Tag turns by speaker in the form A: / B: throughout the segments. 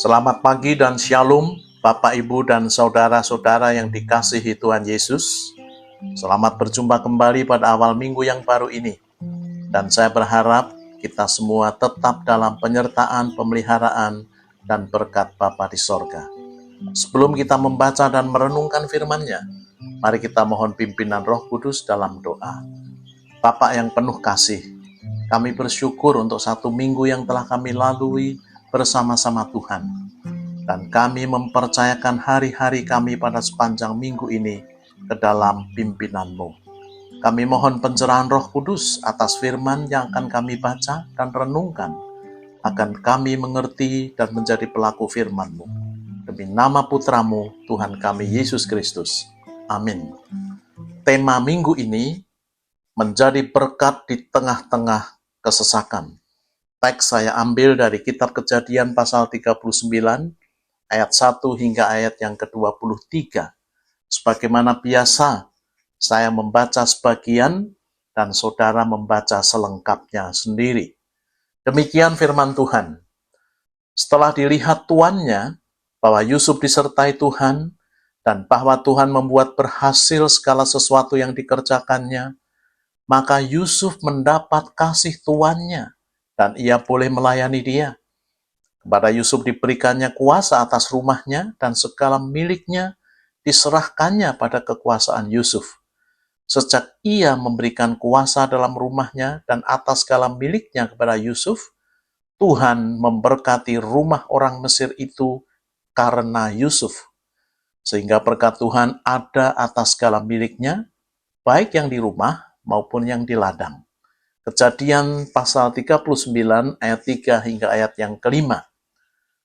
A: Selamat pagi dan shalom, Bapak, Ibu, dan saudara-saudara yang dikasihi Tuhan Yesus. Selamat berjumpa kembali pada awal minggu yang baru ini. Dan saya berharap kita semua tetap dalam penyertaan, pemeliharaan, dan berkat Bapa di sorga. Sebelum kita membaca dan merenungkan firman-Nya, mari kita mohon pimpinan Roh Kudus dalam doa. Bapa yang penuh kasih, kami bersyukur untuk satu minggu yang telah kami lalui bersama-sama Tuhan. Dan kami mempercayakan hari-hari kami pada sepanjang minggu ini ke dalam pimpinan-Mu. Kami mohon pencerahan Roh Kudus atas firman yang akan kami baca dan renungkan, agar kami mengerti dan menjadi pelaku firman-Mu. Demi nama Putra-Mu, Tuhan kami Yesus Kristus. Amin. Tema minggu ini menjadi berkat di tengah-tengah kesesakan. Teks saya ambil dari kitab Kejadian pasal 39, ayat 1 hingga ayat yang ke-23. Sebagaimana biasa, saya membaca sebagian dan saudara membaca selengkapnya sendiri. Demikian firman Tuhan. Setelah dilihat tuannya bahwa Yusuf disertai Tuhan dan bahwa Tuhan membuat berhasil segala sesuatu yang dikerjakannya, maka Yusuf mendapat kasih tuannya dan ia boleh melayani dia. Kepada Yusuf diberikannya kuasa atas rumahnya dan segala miliknya diserahkannya pada kekuasaan Yusuf. Sejak ia memberikan kuasa dalam rumahnya dan atas segala miliknya kepada Yusuf, Tuhan memberkati rumah orang Mesir itu karena Yusuf. Sehingga berkat Tuhan ada atas segala miliknya, baik yang di rumah maupun yang di ladang. Kejadian pasal 39 ayat 3 hingga ayat yang ke-5.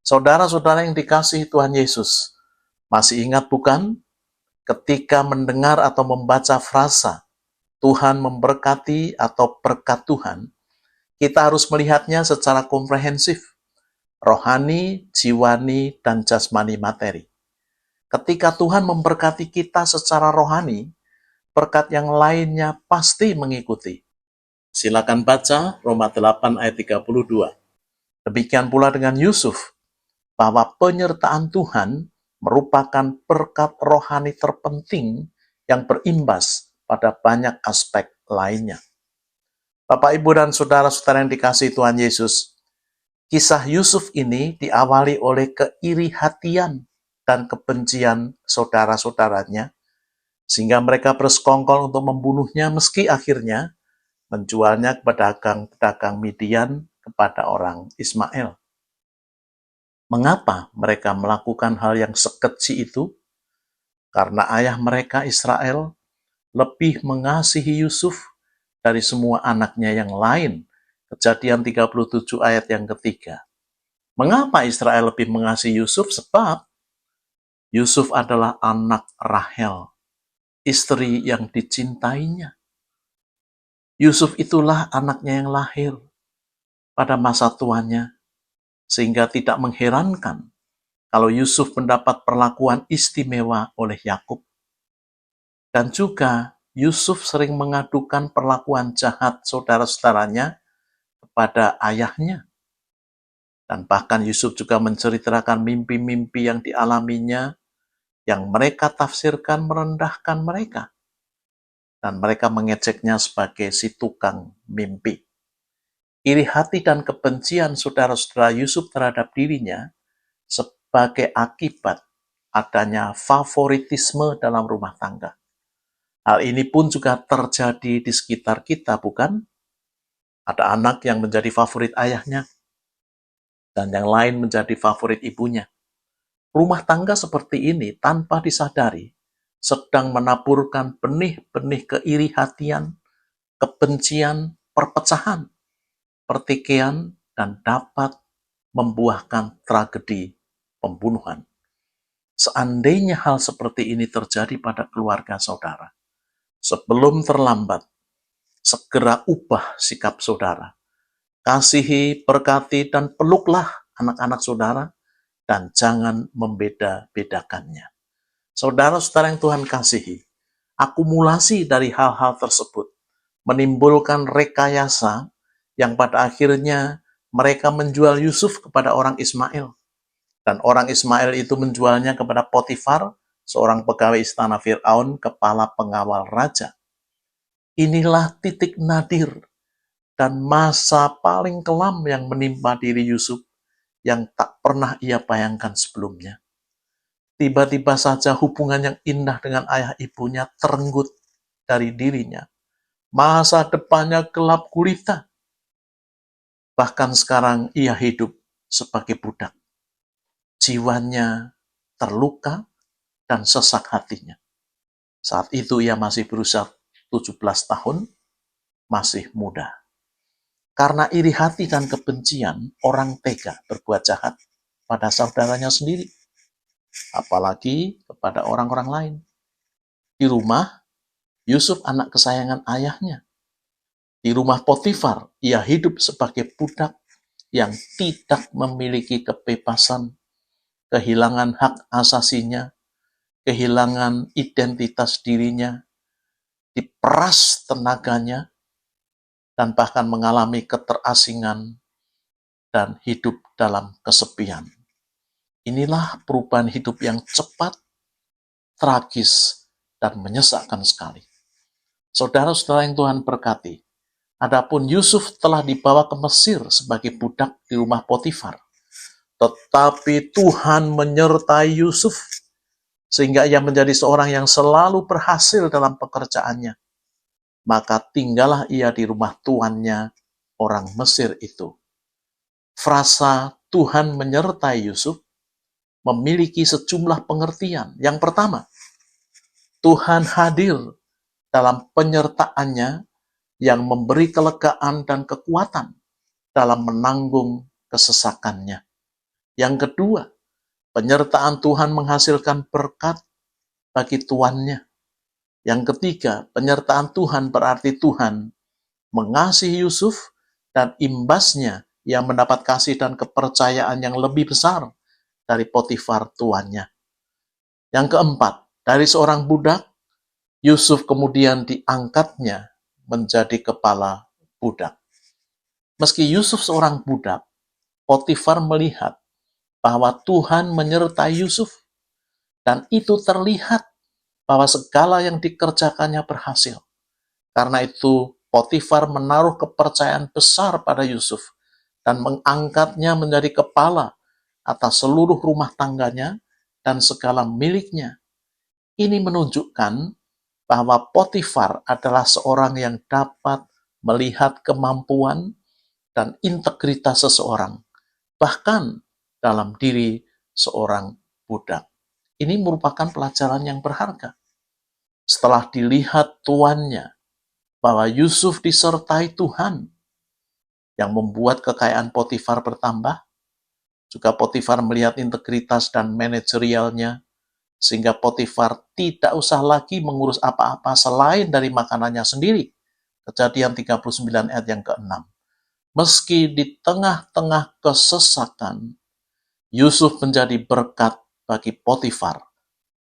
A: Saudara-saudara yang dikasihi Tuhan Yesus, masih ingat bukan? Ketika mendengar atau membaca frasa Tuhan memberkati atau berkat Tuhan, kita harus melihatnya secara komprehensif, rohani, jiwani, dan jasmani materi. Ketika Tuhan memberkati kita secara rohani, berkat yang lainnya pasti mengikuti. Silakan baca Roma 8 ayat 32. Demikian pula dengan Yusuf, bahwa penyertaan Tuhan merupakan berkat rohani terpenting yang berimbas pada banyak aspek lainnya. Bapak, Ibu, dan saudara-saudara yang dikasihi Tuhan Yesus, kisah Yusuf ini diawali oleh keiri hatian dan kebencian saudara-saudaranya, sehingga mereka bersekongkol untuk membunuhnya meski akhirnya menjualnya kepada pedagang Midian kepada orang Ismail. Mengapa mereka melakukan hal yang sekeji itu? Karena ayah mereka Israel lebih mengasihi Yusuf dari semua anaknya yang lain. Kejadian 37 ayat yang ketiga. Mengapa Israel lebih mengasihi Yusuf? Sebab Yusuf adalah anak Rahel, istri yang dicintainya. Yusuf itulah anaknya yang lahir pada masa tuanya, sehingga tidak mengherankan kalau Yusuf mendapat perlakuan istimewa oleh Yakub. Dan juga Yusuf sering mengadukan perlakuan jahat saudara-saudaranya kepada ayahnya. Dan bahkan Yusuf juga menceritakan mimpi-mimpi yang dialaminya, yang mereka tafsirkan merendahkan mereka. Dan mereka mengejeknya sebagai si tukang mimpi. Iri hati dan kebencian saudara-saudara Yusuf terhadap dirinya sebagai akibat adanya favoritisme dalam rumah tangga. Hal ini pun juga terjadi di sekitar kita, bukan? Ada anak yang menjadi favorit ayahnya, dan yang lain menjadi favorit ibunya. Rumah tangga seperti ini tanpa disadari sedang menaburkan benih-benih keiri hatian, kebencian, perpecahan, pertikaian, dan dapat membuahkan tragedi pembunuhan. Seandainya hal seperti ini terjadi pada keluarga saudara, sebelum terlambat, segera ubah sikap saudara. Kasihi, berkati, dan peluklah anak-anak saudara, dan jangan membeda-bedakannya. Saudara-saudara yang Tuhan kasihi, akumulasi dari hal-hal tersebut menimbulkan rekayasa yang pada akhirnya mereka menjual Yusuf kepada orang Ismail. Dan orang Ismail itu menjualnya kepada Potifar, seorang pegawai istana Fir'aun, kepala pengawal raja. Inilah titik nadir dan masa paling kelam yang menimpa diri Yusuf yang tak pernah ia bayangkan sebelumnya. Tiba-tiba saja hubungan yang indah dengan ayah ibunya terenggut dari dirinya. Masa depannya gelap gulita. Bahkan sekarang ia hidup sebagai budak. Jiwanya terluka dan sesak hatinya. Saat itu ia masih berusia 17 tahun, masih muda. Karena iri hati dan kebencian, orang tega berbuat jahat pada saudaranya sendiri, apalagi kepada orang-orang lain. Di rumah, Yusuf anak kesayangan ayahnya. Di rumah Potifar, ia hidup sebagai budak yang tidak memiliki kebebasan, kehilangan hak asasinya, kehilangan identitas dirinya, diperas tenaganya, dan bahkan mengalami keterasingan dan hidup dalam kesepian. Inilah perubahan hidup yang cepat, tragis, dan menyesakkan sekali. Saudara-saudara yang Tuhan berkati, adapun Yusuf telah dibawa ke Mesir sebagai budak di rumah Potifar. Tetapi Tuhan menyertai Yusuf, sehingga ia menjadi seorang yang selalu berhasil dalam pekerjaannya. Maka tinggallah ia di rumah tuannya, orang Mesir itu. Frasa Tuhan menyertai Yusuf memiliki sejumlah pengertian. Yang pertama, Tuhan hadir dalam penyertaannya yang memberi kelegaan dan kekuatan dalam menanggung kesesakannya. Yang kedua, penyertaan Tuhan menghasilkan berkat bagi tuannya. Yang ketiga, penyertaan Tuhan berarti Tuhan mengasihi Yusuf dan imbasnya ia mendapat kasih dan kepercayaan yang lebih besar dari Potifar tuannya. Yang keempat, dari seorang budak, Yusuf kemudian diangkatnya menjadi kepala budak. Meski Yusuf seorang budak, Potifar melihat bahwa Tuhan menyertai Yusuf, dan itu terlihat bahwa segala yang dikerjakannya berhasil. Karena itu, Potifar menaruh kepercayaan besar pada Yusuf dan mengangkatnya menjadi kepala atas seluruh rumah tangganya dan segala miliknya. Ini menunjukkan bahwa Potifar adalah seorang yang dapat melihat kemampuan dan integritas seseorang, bahkan dalam diri seorang budak. Ini merupakan pelajaran yang berharga. Setelah dilihat tuannya bahwa Yusuf disertai Tuhan yang membuat kekayaan Potifar bertambah, juga Potifar melihat integritas dan manajerialnya, sehingga Potifar tidak usah lagi mengurus apa-apa selain dari makanannya sendiri. Kejadian 39 ayat yang ke-6. Meski di tengah-tengah kesesakan, Yusuf menjadi berkat bagi Potifar,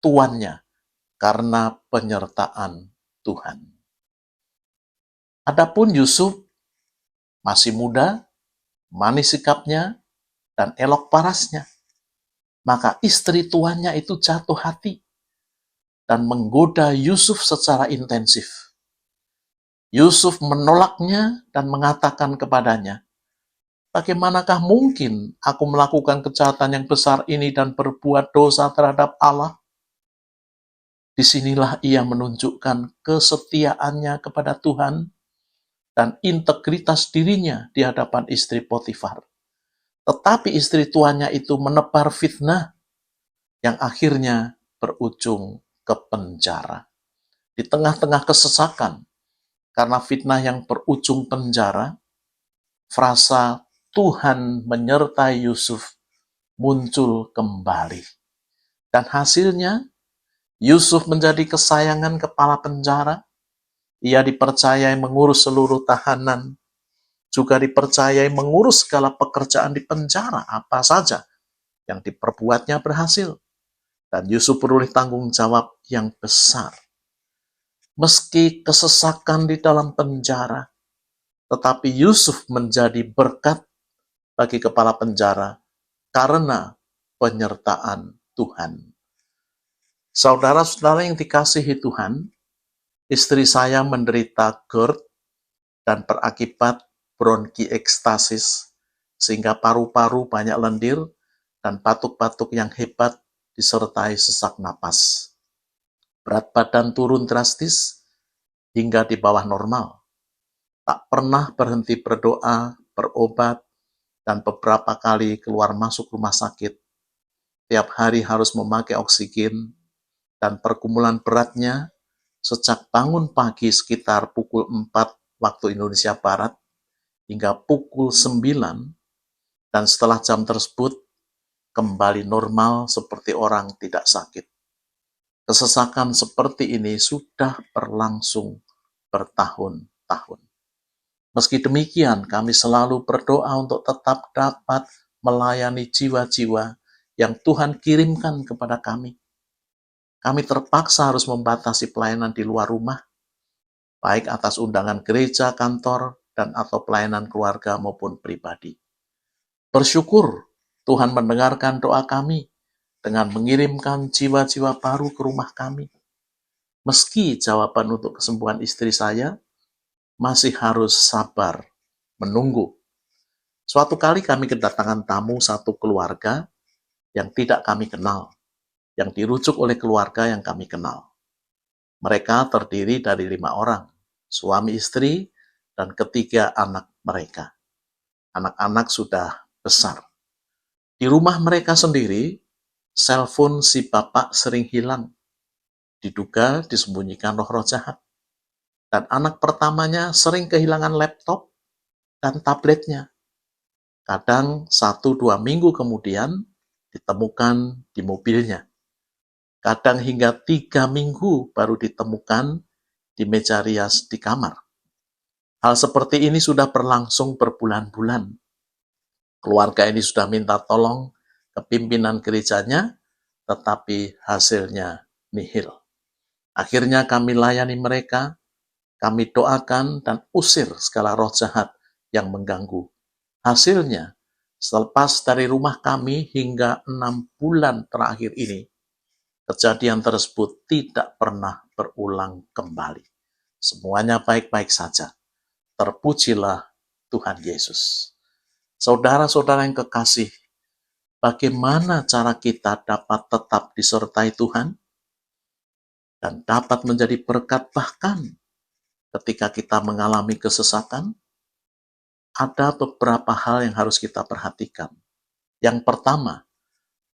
A: tuannya, karena penyertaan Tuhan. Adapun Yusuf masih muda, manis sikapnya, dan elok parasnya. Maka istri tuannya itu jatuh hati dan menggoda Yusuf secara intensif. Yusuf menolaknya dan mengatakan kepadanya, "Bagaimanakah mungkin aku melakukan kejahatan yang besar ini dan berbuat dosa terhadap Allah?" Disinilah ia menunjukkan kesetiaannya kepada Tuhan dan integritas dirinya di hadapan istri Potifar. Tetapi istri tuannya itu menebar fitnah yang akhirnya berujung ke penjara. Di tengah-tengah kesesakan, karena fitnah yang berujung penjara, frasa Tuhan menyertai Yusuf muncul kembali. Dan hasilnya, Yusuf menjadi kesayangan kepala penjara. Ia dipercayai mengurus seluruh tahanan, juga dipercayai mengurus segala pekerjaan di penjara, apa saja yang diperbuatnya berhasil. Dan Yusuf beroleh tanggung jawab yang besar. Meski kesesakan di dalam penjara, tetapi Yusuf menjadi berkat bagi kepala penjara karena penyertaan Tuhan. Saudara-saudara yang dikasihi Tuhan, istri saya menderita GERD dan berakibat bronkiekstasis, sehingga paru-paru banyak lendir dan batuk-batuk yang hebat disertai sesak napas. Berat badan turun drastis hingga di bawah normal. Tak pernah berhenti berdoa, berobat, dan beberapa kali keluar masuk rumah sakit. Tiap hari harus memakai oksigen, dan pergumulan beratnya sejak bangun pagi sekitar pukul 4 waktu Indonesia Barat hingga pukul 9, dan setelah jam tersebut kembali normal seperti orang tidak sakit. Kesesakan seperti ini sudah berlangsung bertahun-tahun. Meski demikian, kami selalu berdoa untuk tetap dapat melayani jiwa-jiwa yang Tuhan kirimkan kepada kami. Kami terpaksa harus membatasi pelayanan di luar rumah, baik atas undangan gereja, kantor, dan atau pelayanan keluarga maupun pribadi. Bersyukur Tuhan mendengarkan doa kami dengan mengirimkan jiwa-jiwa baru ke rumah kami. Meski jawaban untuk kesembuhan istri saya masih harus sabar menunggu. Suatu kali kami kedatangan tamu satu keluarga yang tidak kami kenal, yang dirujuk oleh keluarga yang kami kenal. Mereka terdiri dari 5 orang, suami istri dan 3 anak mereka. Anak-anak sudah besar. Di rumah mereka sendiri, selfon si bapak sering hilang. Diduga disembunyikan roh-roh jahat. Dan anak pertamanya sering kehilangan laptop dan tabletnya. Kadang 1-2 minggu kemudian ditemukan di mobilnya. Kadang hingga 3 minggu baru ditemukan di meja rias di kamar. Hal seperti ini sudah berlangsung berbulan-bulan. Keluarga ini sudah minta tolong ke pimpinan gerejanya, tetapi hasilnya nihil. Akhirnya kami layani mereka, kami doakan dan usir segala roh jahat yang mengganggu. Hasilnya, selepas dari rumah kami hingga 6 bulan terakhir ini, kejadian tersebut tidak pernah berulang kembali. Semuanya baik-baik saja. Terpujilah Tuhan Yesus. Saudara-saudara yang kekasih, bagaimana cara kita dapat tetap disertai Tuhan dan dapat menjadi berkat bahkan ketika kita mengalami kesesakan? Ada beberapa hal yang harus kita perhatikan. Yang pertama,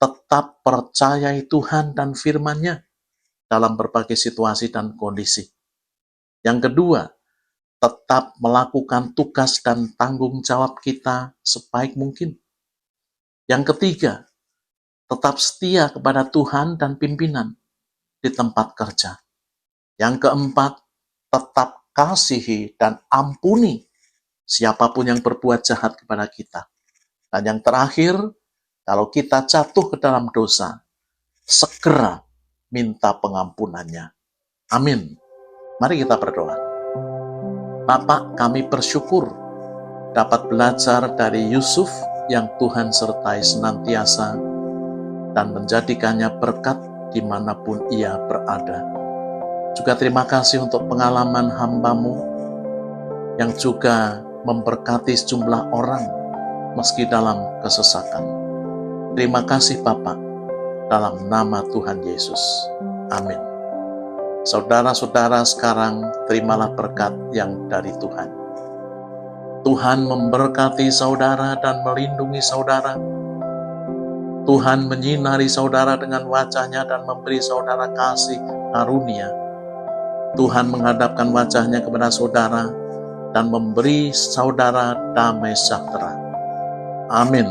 A: tetap percayai Tuhan dan firman-Nya dalam berbagai situasi dan kondisi. Yang kedua, tetap melakukan tugas dan tanggung jawab kita sebaik mungkin. Yang ketiga, tetap setia kepada Tuhan dan pimpinan di tempat kerja. Yang keempat, tetap kasihi dan ampuni siapapun yang berbuat jahat kepada kita. Dan yang terakhir, kalau kita jatuh ke dalam dosa, segera minta pengampunannya. Amin. Mari kita berdoa. Bapa, kami bersyukur dapat belajar dari Yusuf yang Tuhan sertai senantiasa dan menjadikannya berkat dimanapun ia berada. Juga terima kasih untuk pengalaman hamba-Mu yang juga memberkati sejumlah orang meski dalam kesesakan. Terima kasih Bapa, dalam nama Tuhan Yesus. Amin. Saudara-saudara sekarang terimalah berkat yang dari Tuhan. Tuhan memberkati saudara dan melindungi saudara. Tuhan menyinari saudara dengan wajah-Nya dan memberi saudara kasih karunia. Tuhan menghadapkan wajah-Nya kepada saudara dan memberi saudara damai sejahtera. Amin.